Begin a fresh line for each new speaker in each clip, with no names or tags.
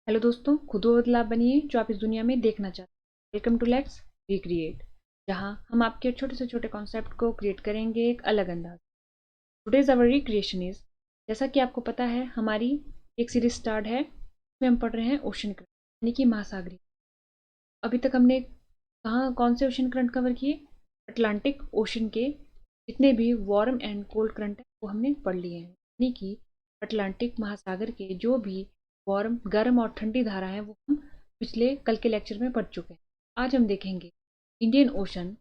Hello दोस्तों, खुद वो बदलाव बनिए जो आप इस दुनिया में देखना चाहते हैं। वेलकम टू लेट्स रिक्रिएट, जहां हम आपके छोटे से छोटे कॉन्सेप्ट को क्रिएट करेंगे एक अलग अंदाज। टुडेज अवर रिक्रिएशन इज, जैसा कि आपको पता है, हमारी एक सीरीज स्टार्ट है उसमें हम पढ़ रहे हैं ओशन करंट यानी कि महासागरीय। अभी तक हमने कहाँ कौन से ओशन करंट कवर किए? अटलांटिक ओशन के जितने भी वार्म एंड कोल्ड करंट है वो हमने पढ़ लिए हैं, यानी कि अटलांटिक महासागर के जो भी वार्म गर्म और ठंडी धारा है वो हम पिछले कल के लेक्चर में पढ़ चुके हैं। आज हम देखेंगे इंडियन ओशन।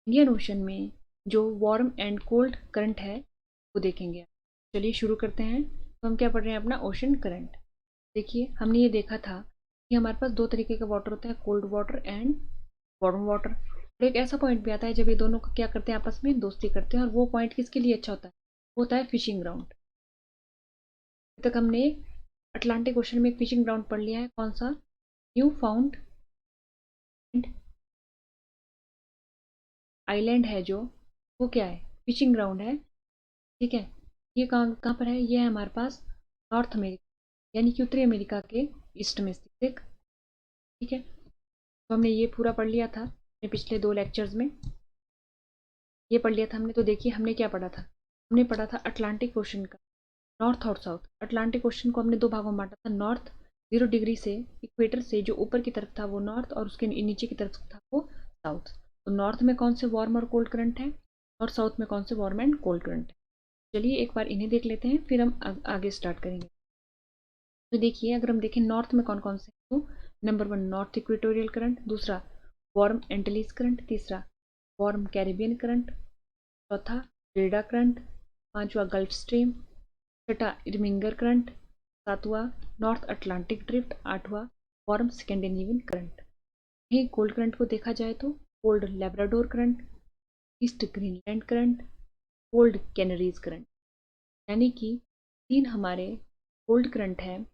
इंडियन ओशन में जो वार्म एंड कोल्ड करंट है वो देखेंगे। चलिए शुरू करते हैं। तो हम क्या पढ़ रहे हैं? अपना ओशन करंट। देखिए, हमने ये देखा था कि हमारे पास दो तरीके का वाटर होता है, cold water and warm water. और एक ऐसा पॉइंट भी आता है जब ये दोनों क्या करते हैं, आपस में दोस्ती करते हैं, और वो पॉइंट किसके लिए अच्छा होता है? वो होता है फिशिंग ग्राउंड। अभी तक हमने अटलांटिक ओशन में एक फिशिंग ग्राउंड पढ़ लिया है, कौन सा? न्यू फाउंड आइलैंड है जो, वो क्या है? फिशिंग ग्राउंड है। ठीक है। ये कहाँ कहाँ पर है? ये है हमारे पास नॉर्थ अमेरिका, यानी कि उत्तरी अमेरिका के ईस्ट में स्थित एक। ठीक है। तो हमने ये पूरा पढ़ लिया था अपने पिछले दो लेक्चर्स में। ये पढ़ लिया था हमने। तो देखिए हमने क्या पढ़ा था। हमने पढ़ा था अटलांटिक ओशन का नॉर्थ और साउथ। अटलांटिक ओशन को हमने दो भागों में बांटा था। नॉर्थ 0 डिग्री से, इक्वेटर से जो ऊपर की तरफ था वो नॉर्थ, और उसके नीचे की तरफ था वो साउथ। तो नॉर्थ में कौन से वार्म और कोल्ड करंट है, और साउथ में कौन से वार्म एंड कोल्ड करंट है? चलिए एक बार इन्हें देख लेते हैं, फिर हम आगे स्टार्ट करेंगे। तो देखिए, अगर हम देखें नॉर्थ में कौन कौन से हैं, तो नंबर 1 नॉर्थ इक्वेटोरियल करंट, दूसरा वार्म एंटलीज करंट, तीसरा वार्म कैरिबियन करंट, चौथा रेडा करंट, पांचवा गल्फ स्ट्रीम, छठा इरमिंगर करंट, सातवां नॉर्थ अटलांटिक ड्रिफ्ट, आठवां वार्म स्कैंडिनेवियन करंट। वहीं कोल्ड करंट को देखा जाए तो cold Labrador current, east Greenland current, cold कैनरीज current. यानी कि 3 हमारे कोल्ड करंट है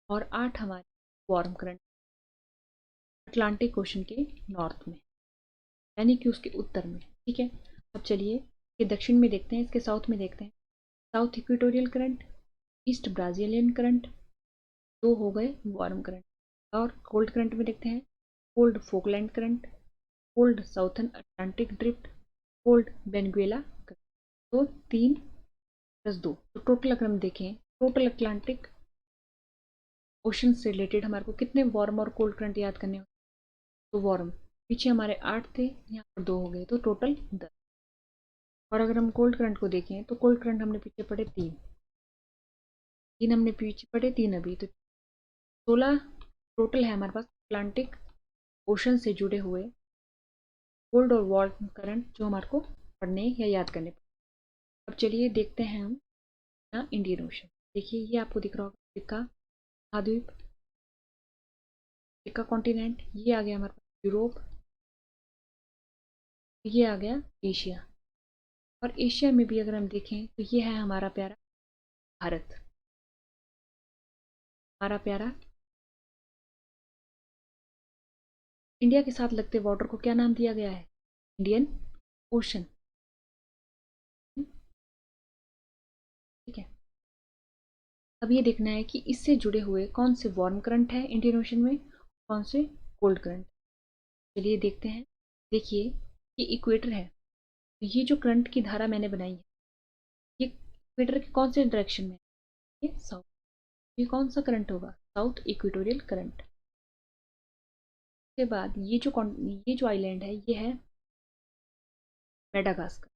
और 8 हमारे वार्म करंट अटलांटिक ओशन के नॉर्थ में, यानी कि उसके उत्तर में। ठीक है। अब चलिए ये दक्षिण में देखते हैं, इसके साउथ में देखते हैं। South equatorial current, east Brazilian current, दो हो गए वार्म करंट। और कोल्ड करंट में देखते हैं cold Falkland current, cold southern Atlantic drift, cold Benguela current. तो 3 + 2, तो टोटल अगर हम देखें, टोटल अटलांटिक ओशन से रिलेटेड हमारे को कितने वार्म और कोल्ड करंट याद करने होते? तो वार्म पीछे हमारे 8 थे, यहाँ पर 2 हो गए, तो टोटल 10। और अगर हम कोल्ड करंट को देखें तो कोल्ड करंट हमने पीछे पढ़े 3 हमने पीछे पढ़े, 3 अभी, तो 16 टोटल है हमारे पास अटलांटिक ओशन से जुड़े हुए कोल्ड और वार्म करंट जो हमारे को पढ़ने या याद करने पड़े। अब चलिए देखते हैं हम ना इंडियन ओशन। देखिए ये आपको दिख रहा होगा, अफ्रीका महाद्वीप, अफ्रीका कॉन्टिनेंट, ये आ गया हमारे पास यूरोप, ये आ गया एशिया। और एशिया में भी अगर हम देखें तो ये है हमारा प्यारा भारत, हमारा प्यारा इंडिया के साथ लगते वाटर को क्या नाम दिया गया है? Indian ocean. ठीक है। अब ये देखना है कि इससे जुड़े हुए कौन से वार्म करंट है इंडियन ओशन में, कौन से कोल्ड करंट। चलिए देखते हैं। देखिए ये इक्वेटर है, तो ये जो करंट की धारा मैंने बनाई है ये इक्वेटर के कौन से डायरेक्शन में है? ये साउथ। ये कौन सा करंट होगा? South equatorial current. उसके बाद ये जो आइलैंड है ये है मेडागास्कर।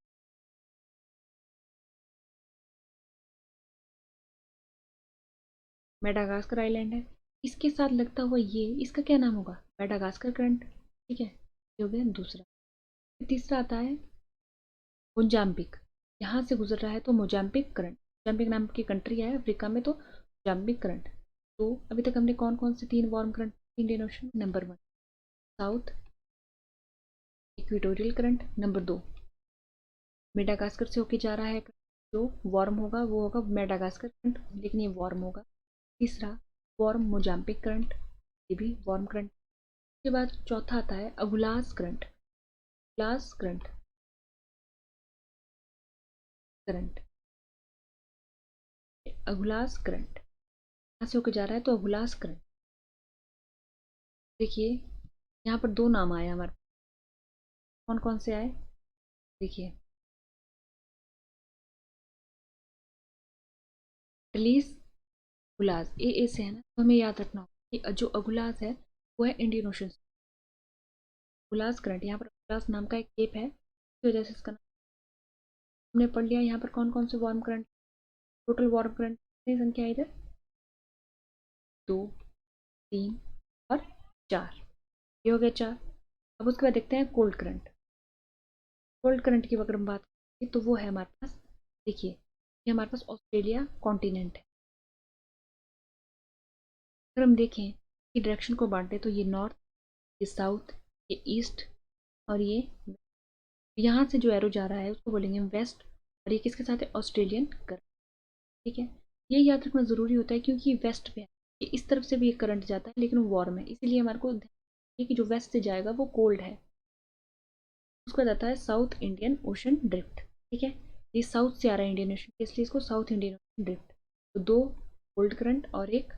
मेडागास्कर आइलैंड है, इसके साथ लगता हुआ ये, इसका क्या नाम होगा? Madagascar current. ठीक है, ये हो गया दूसरा। फिर तीसरा आता है मोजाम्बिक, यहाँ से गुजर रहा है तो मोजाम्बिक करंट। मोजाम्बिक नाम की कंट्री है अफ्रीका में, तो मोजाम्बिक करंट। तो अभी तक हमने कौन कौन से 3 warm current Indian ocean? Number 1 south equatorial current, number 2 Madagascar से होके जा रहा है, जो वार्म होगा वो होगा मेडागास्कर करंट, लेकिन ये वार्म होगा। तीसरा वार्म मोजाम्बिक करंट, ये भी वार्म करंट। उसके बाद चौथा आता है Agulhas current. Agulhas current, current, Agulhas current. यहाँ से होके जा रहा है तो अगुलास करंट। देखिए यहाँ पर दो नाम आए हमारे, कौन कौन से आए देखिए, एटलीस अगुलास, ए से है ना, तो हमें याद रखना होगा कि जो अगुलास है वो है इंडियन ओशन। अगुलास करंट, यहाँ पर अगुलास नाम का एक केप है, इस वजह से इसका नाम हमने पढ़ लिया। यहाँ पर कौन कौन से warm current, total warm current कितनी संख्या है इधर, 2, 3 और 4, ये हो गया 4। अब उसके बाद देखते हैं कोल्ड करंट। कोल्ड करंट की अगर हम बात करें तो वो है हमारे पास, देखिए ये हमारे पास ऑस्ट्रेलिया कॉन्टिनेंट है। अगर हम देखें कि डायरेक्शन को बांटे तो ये नॉर्थ, ये साउथ, ये ईस्ट और ये, यहाँ से जो एरो जा रहा है उसको बोलेंगे वेस्ट, और ये किसके साथ है, ऑस्ट्रेलियन करंट। ठीक है, ये याद रखना जरूरी होता है क्योंकि वेस्ट पे है, ये इस तरफ से भी एक करंट जाता है लेकिन वो वार्म है, इसीलिए हमारे को कि जो वेस्ट से जाएगा वो कोल्ड है, उसको जाता है साउथ इंडियन ओशन ड्रिफ्ट। ठीक है, ये साउथ से आ रहा है इंडियन ओशन, इसलिए इसको साउथ इंडियन ओशन ड्रिफ्ट। तो 2 कोल्ड करंट और 1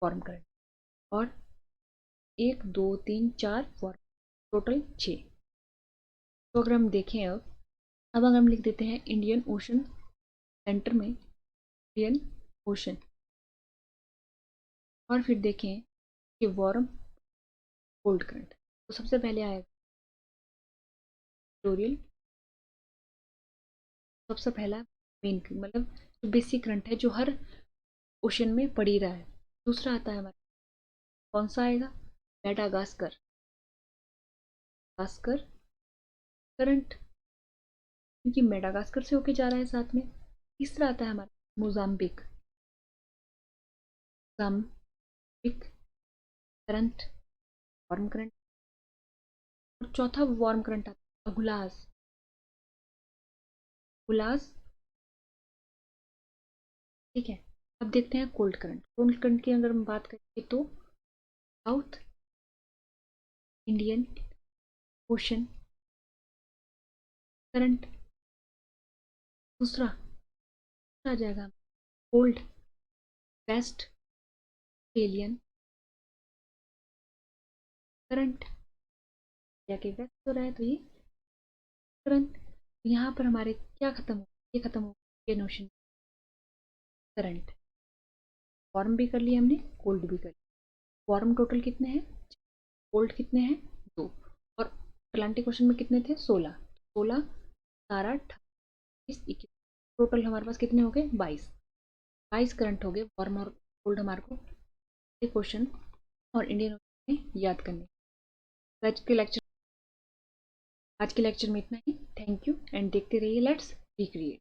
वार्म करंट, और 1 2 3 4 वार्म, टोटल 6। तो अगर हम देखें अब अगर हम लिख देते हैं इंडियन ओशन, सेंटर में इंडियन ओशन, और फिर देखें कि वार्म कोल्ड करंट, तो सबसे पहले आएगा इक्वेटोरियल, सबसे पहला मेन मतलब जो बेसिक करंट है जो हर ओशन में पड़ ही रहा है। दूसरा आता है हमारा, कौन सा आएगा, मेडागास्कर, गास्कर करंट, क्योंकि मेडागास्कर से होके जा रहा है साथ में। तीसरा आता है हमारा Mozambique, Mozambique current, warm current. और चौथा वार्म करंट आता है अगुलास, अगुलास। ठीक है, अब देखते हैं कोल्ड करंट। कोल्ड करंट की अगर हम बात करें तो साउथ इंडियन ओशन करंट। दूसरा आ जाएगा कोल्ड वेस्ट ऑस्ट्रेलियन करंट, या कि वेस्ट हो रहा है तो ये करंट। यहाँ पर हमारे क्या खत्म हो, ये खत्म हो इंडियन ओशन करंट। वार्म भी कर लिया हमने, कोल्ड भी कर लिया। वार्म टोटल कितने हैं, कोल्ड कितने हैं, 2, और अटलांटिक ओशन में कितने थे, 16, 16 17 28 21, टोटल हमारे पास कितने हो गए, 22 करंट हो गए वार्म और कोल्ड हमारे को एक ओशन और इंडियन ओशन में याद करने। आज के लेक्चर में इतना ही। थैंक यू एंड देखते रहिए लेट्स रिक्रिएट।